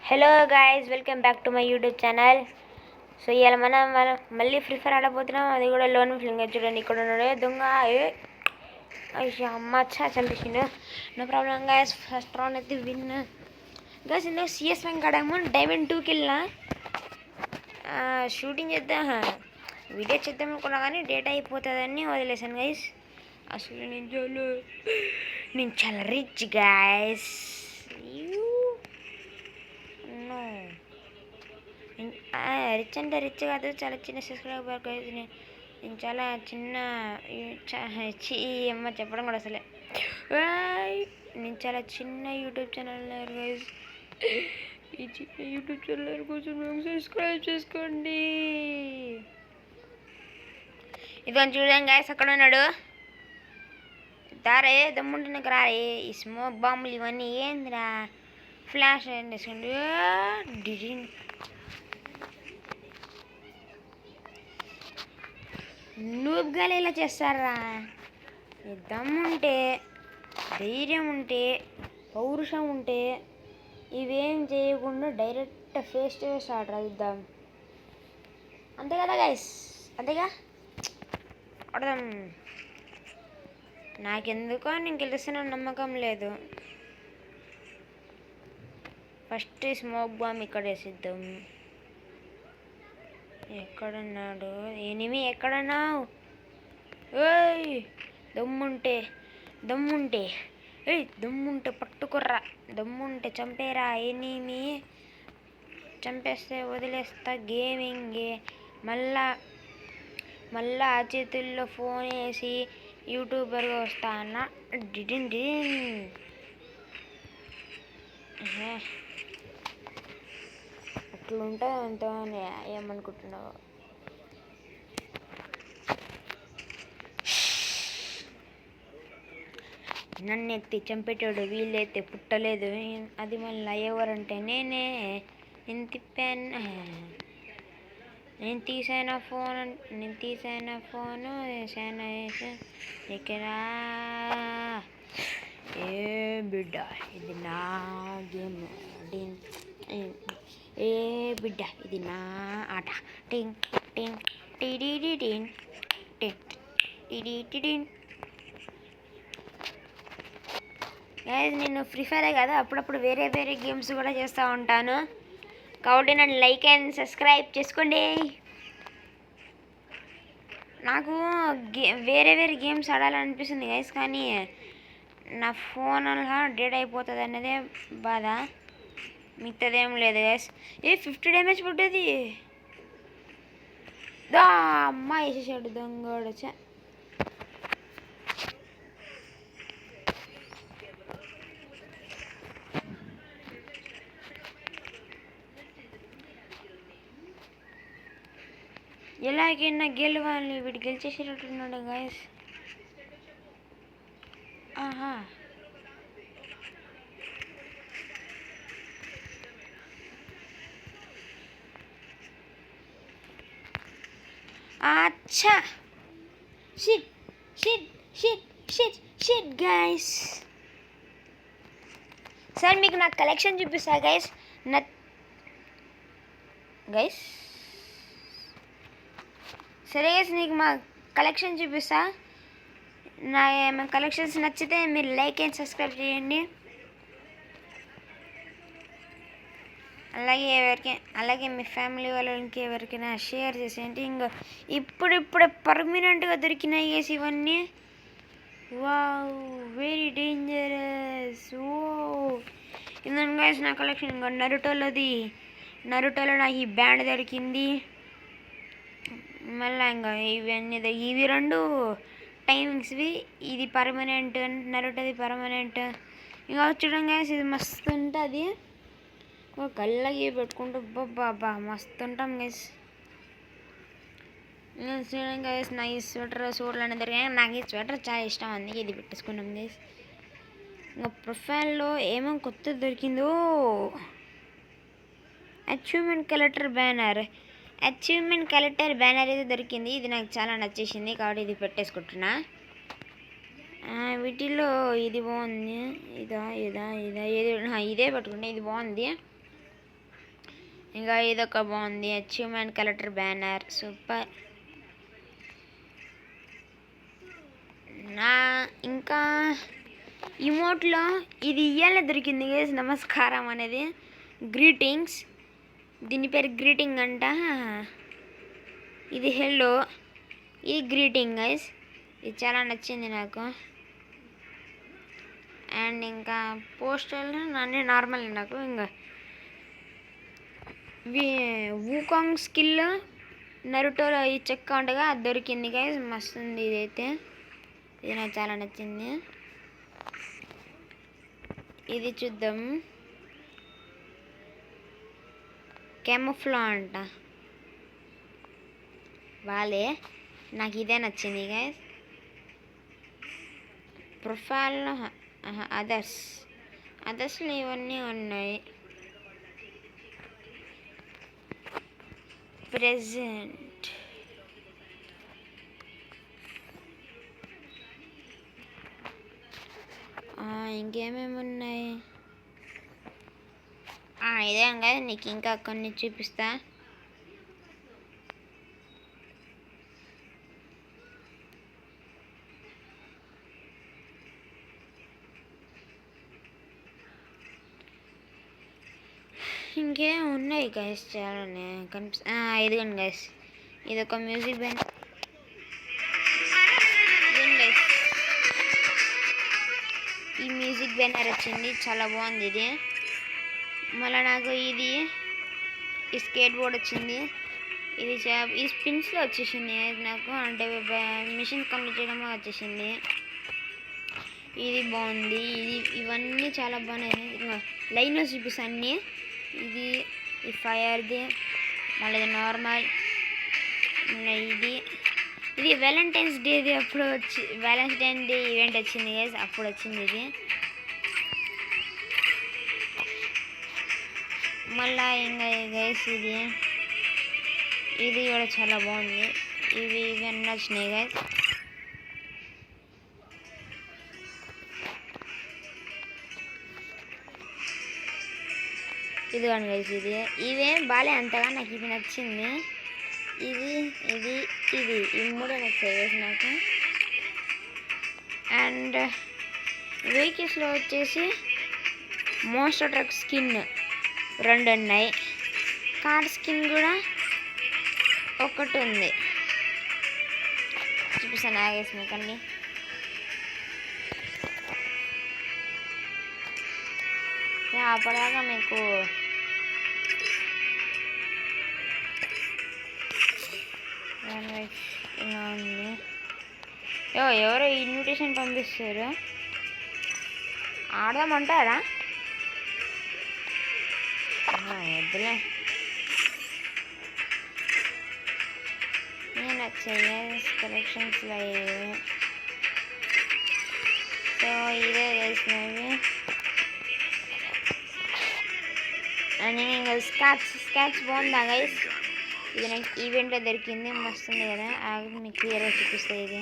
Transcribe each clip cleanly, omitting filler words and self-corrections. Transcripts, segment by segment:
Hello guys, welcome back to my YouTube channel. So ఇవాళ మనం మళ్ళీ ఫ్రీ ఫైర్ ఆడబోతున్నాం. అది కూడా లోన్ ఫిలింగ్. చూడండి, ఇక్కడ ఉన్నాడు దొంగ. అయ్యా అమ్మ చంపేసిండు. No problem guys, first round అయితే విన్ గాయస్. ఇందులో సిఎస్ ర్యాంక్ ఆడాము. డైమండ్ 2కి వెళ్ళిన షూటింగ్ చేద్దాం, వీడియో చేద్దాం అనుకున్నా కానీ డేటా అయిపోతుందని వదిలేసాను గాయస్. అసలు నేను చాలా రిచ్ గాయస్. రిచ్ అంటే రిచ్ కాదు, చాలా చిన్న సబ్స్క్రైబర్. నేను చాలా చిన్న అమ్మ చెప్పడం కూడా అసలే. నేను చాలా చిన్న యూట్యూబ్ ఛానల్ గైస్. ఈ చిన్న యూట్యూబ్ ఛానల్ కోసం సబ్స్క్రైబ్ చేసుకోండి. ఇదని చూడండి గైస్, అక్కడ ఉన్నాడు. దారే దమ్ముంటే నాకు రారే. ఈ స్మోక్ బాంబులు ఇవన్నీ ఏందిరా? ఫ్లాష్ వేసుకోండి. నూబ్గా ఇలా చేస్తారా? దమ్ముంటే, ధైర్యం ఉంటే, పౌరుషం ఉంటే ఇవేం చేయకుండా direct face to face order ఇద్దాం. అంతే కదా గైస్, అంతేగా ఆడదాం. నాకెందుకో నేను గెలుస్తున్న నమ్మకం లేదు. ఫస్ట్ స్మోక్ బాంబ్ ఇక్కడ వేసిద్దాం. ఎక్కడున్నాడు ఎనిమి? ఎక్కడున్నావు? ఏయ్ దమ్ముంటే దమ్ముంటే పట్టుకుర్రా. దమ్ముంటే చంపేరా ఎనిమి. చంపేస్తే వదిలేస్తా గేమింగే. మళ్ళా ఆ చేతుల్లో ఫోన్ వేసి యూట్యూబర్గా వస్తా అన్న. అట్లుంటుంది అంత. ఏమనుకుంటున్నావు? నన్ను ఎత్తి చంపేటాడు, వీళ్ళైతే పుట్టలేదు. అది మళ్ళీ ఎవరంటే నేనే. నేను తిప్పాను, నేను తీసాను ఫోను ఎక్కడా? ఏ బిడ్డ ఇది నా గేమ్. ఏ బిడ్డ ఇది నా ఆట. టింగ్ టింగ్ టిడి టింగ్ టిడి. నేను ఫ్రీ ఫైరే కదా, అప్పుడప్పుడు వేరే గేమ్స్ కూడా చేస్తూ ఉంటాను. కాబట్టి నన్ను లైక్ అండ్ సబ్స్క్రైబ్ చేసుకోండి. నాకు వేరే గేమ్స్ ఆడాలనిపిస్తుంది గైస్, కానీ నా ఫోన్ అలా డెడ్ అయిపోతుంది అన్నదే బాధ. మిగతాదేం లేదు గైస్. 50 డ్యామేజ్ పడ్డది. అమ్మ వేసేసాడు దొంగడు. ఎలాగైనా గెలవాలి. వీడు గెలిచేసేటట్టున్నాడు గాయస్. ఆహా, అచ్చా. Shit guys. సార్ మీకు నా కలెక్షన్ చూపిస్తా గైస్. సరే గైస్, నీకు మా కలెక్షన్ చూపిస్తా. నా కలెక్షన్స్ నచ్చితే మీరు లైక్ అండ్ సబ్స్క్రైబ్ చేయండి. అలాగే మీ ఫ్యామిలీ వాళ్ళకి ఎవరికైనా షేర్ చేసేయండి. ఇంకా ఇప్పుడిప్పుడే పర్మనెంట్గా దొరికినాయి గైస్ ఇవన్నీ. Wow, very dangerous. ఇందులో గైస్ నా కలెక్షన్ ఇంకా నరుటోలో నాకు ఈ బ్యాండ్ దొరికింది. మళ్ళీ ఇంకా ఇవి 2 టైమింగ్స్వి. ఇది పర్మనెంట్, నరుటోది పర్మనెంట్. ఇంకా చూడండి గైస్, ఇది మస్తు ఉంటుంది. కళ్ళకి పెట్టుకుంటూ బాబా మస్తు ఉంటాం గైస్. చూడండి గైస్, నా ఈ స్వెటర్లు అనేది దొరికాయి. నాకు ఈ స్వెటర్ చాలా ఇష్టం, అందుకే ఇది పెట్టేసుకున్నాం గైస్. ఇంకా ప్రొఫైల్లో ఏమేమి కొత్తది దొరికిందో. అచీవ్మెంట్ కలెక్టర్ బ్యానర్ అయితే దొరికింది. ఇది నాకు చాలా నచ్చేసింది కాబట్టి ఇది పెట్టేసుకుంటున్నా. వీటిల్లో ఇది బాగుంది. ఇదే పట్టుకుంటే ఇది బాగుంది. ఇంకా ఇదొక బాగుంది, అచీవ్మెంట్ కలెక్టర్ బ్యానర్, సూపర్. ఇంకా ఇమోట్లో ఇది ఇయ్యాలే దొరికింది గైస్, నమస్కారం అనేది, గ్రీటింగ్స్. దీని పేరు గ్రీటింగ్ అంట. ఇది హెల్లో, ఇది గ్రీటింగ్ గైస్. ఇది చాలా నచ్చింది నాకు. అండ్ ఇంకా పోస్టర్లు అన్నీ నార్మల్ నాకు. ఇంకా వూకాంగ్ స్కిల్ నరుటోలో ఈ చెక్క ఉండగా అది దొరికింది గైస్, మస్తు ఉంది ఇదైతే. ఇది నాకు చాలా నచ్చింది. ఇది చూద్దాం, కెమోఫ్లా అంట. వాళ్ళే నాకు ఇదే నచ్చింది గైస్. ప్రొఫైల్లో అదర్స్లో ఇవన్నీ ఉన్నాయి. ప్రెజెంట్ ఇంకేమేమి ఉన్నాయి, ఇదే కదా, నీకు ఇంకా కొన్ని చూపిస్తా. ఇంకేం ఉన్నాయి గైస్, చాలానే ఇదిగోండి గైస్, ఇదొక మ్యూజిక్ బ్యాండ్. ఈ మ్యూజిక్ బ్యానర్ వచ్చింది, చాలా బాగుంది ఇది. మళ్ళీ నాకు ఇది ఈ స్కేట్ బోర్డ్ వచ్చింది. ఇది ఈ స్పిన్స్లో వచ్చేసింది నాకు, అంటే మిషన్ కంప్లీట్ చేయడమే వచ్చేసింది. ఇది బాగుంది. ఇవన్నీ చాలా బాగున్నాయి. ఇంకా లైన్లో చూపిస్తాను అన్నీ. ఇది ఈ ఫైర్ది, మళ్ళీ ఇది నార్మల్, మళ్ళీ ఇది వ్యాలంటైన్స్ డేది అప్పుడు వ్యాలంటైన్ డే ఈవెంట్ వచ్చింది గైస్, అప్పుడు వచ్చింది ఇది. మళ్ళీ ఇంకా గైస్ ఇది కూడా చాలా బాగుంది. ఇవన్నీ వచ్చినాయి గైస్. ఇదిగోండి గైస్, ఇవేం బాలే అంతగా, నాకు ఇది నచ్చింది. ఈ మూడే నచ్చాయి గైస్ నాకు. అండ్ వెహికల్స్లో వచ్చేసి మోస్టర్ ట్రక్ స్కిన్ 2 ఉన్నాయి, కార్ స్కిన్ కూడా 1 ఉంది. చూపిస్తాను ఆగేసి మీకు అన్నీ. అప్పటిదాకా మీకు ఇలా ఉంది. ఎవరో ఇన్విటేషన్ పంపిస్తారు, ఆడదామంటారా? వద్దులే, నేను వచ్చాయి కలెక్షన్స్లో సో ఇదే వేసినవి. అండ్ ఇంకా స్కాచ్ బాగుందా గైస్? ఇది నాకు ఈవెంట్లో దొరికింది, మస్తుంది కదా. మీకు క్లియర్గా చూపిస్తాయి. ఇది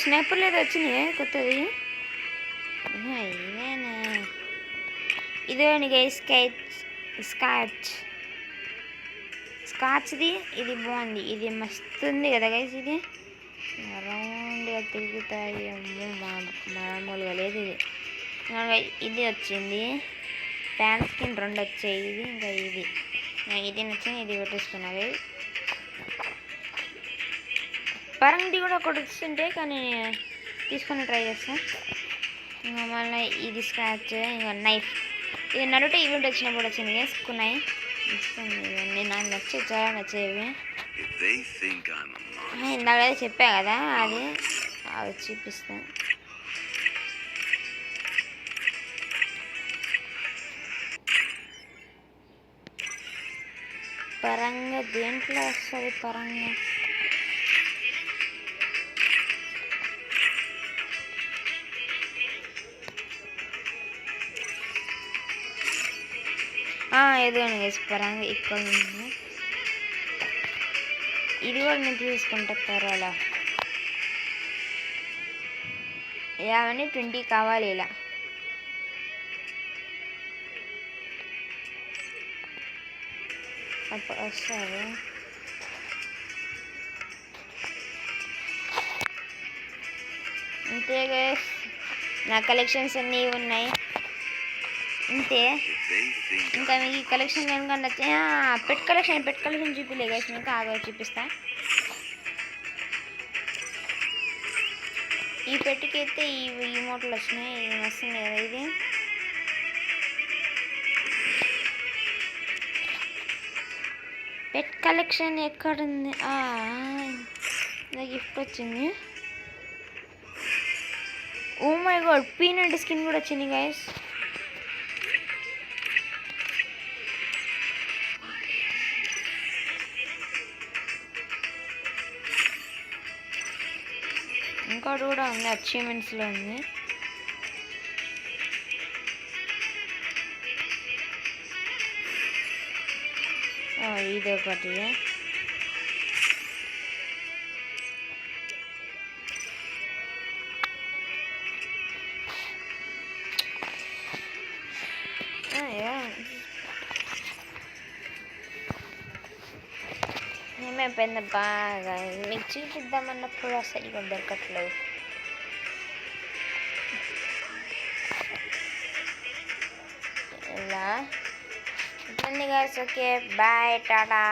స్నైపర్ లేదు వచ్చినాయి కొత్తది. ఇదేనా? ఇదేంటి గైస్, స్కాచ్ది ఇది బాగుంది. ఇది మస్తు ఉంది కదా గైస్. ఇది రౌండ్గా తిరుగుతాయి, మామూలుగా లేదు ఇది. ఇది వచ్చింది ప్యాంట్ స్కిన్ 2 వచ్చాయి. ఇంకా ఇది నచ్చింది, ఇది పెట్టేసుకున్నా గైస్. పరంగిది కూడా ఒకటి వస్తుంటే కానీ తీసుకొని ట్రై చేస్తాను. ఇంకా మళ్ళీ ఇది స్క్రాచ్, ఇంకా నైఫ్. ఇది నరుటో ఈవెంట్ వచ్చినప్పుడు వచ్చింది వేసుకున్నాయి. ఇస్తుంది ఇవన్నీ నాకు నచ్చాయి, చాలా నచ్చేవి. ఇందాక చెప్పా కదా, అది చూపిస్తాను. పరంగా దేంట్లో వస్తుంది పరంగా? ఎదుగును గైస్ పరంగా ఇక్కడ ఉంది. ఇది కూడా నేను తీసుకుంటా పర్వాలా. అవన్నీ 20 కావాలి ఇలా. అప్పుడు వస్తారు. అంతే గైస్, నా కలెక్షన్స్ అన్నీ ఉన్నాయి అంతే. ఇంకా మీకు ఈ కలెక్షన్ కనుక నచ్చి పెట్ కలెక్షన్ చూపిలే గైస్, మీకు ఆగా చూపిస్తా. ఈ పెట్టికి అయితే ఈ మోటలు వచ్చినాయి. ఇది వస్తుంది కదా, ఇది పెట్ కలెక్షన్ ఎక్కడుంది? గిఫ్ట్ వచ్చింది. Oh my god, peanut skin కూడా వచ్చింది గైస్. ఇంకోటి కూడా ఉంది, అచీవ్మెంట్స్లో ఉంది. ఇది ఒకటి. ఏమైపోయింది బాగా, మీకు చూపిద్దామన్నప్పుడు అసలు ఇక దొరకట్లేదు. ఇలా ఉంటుంది గాయస్. Okay bye, Tata.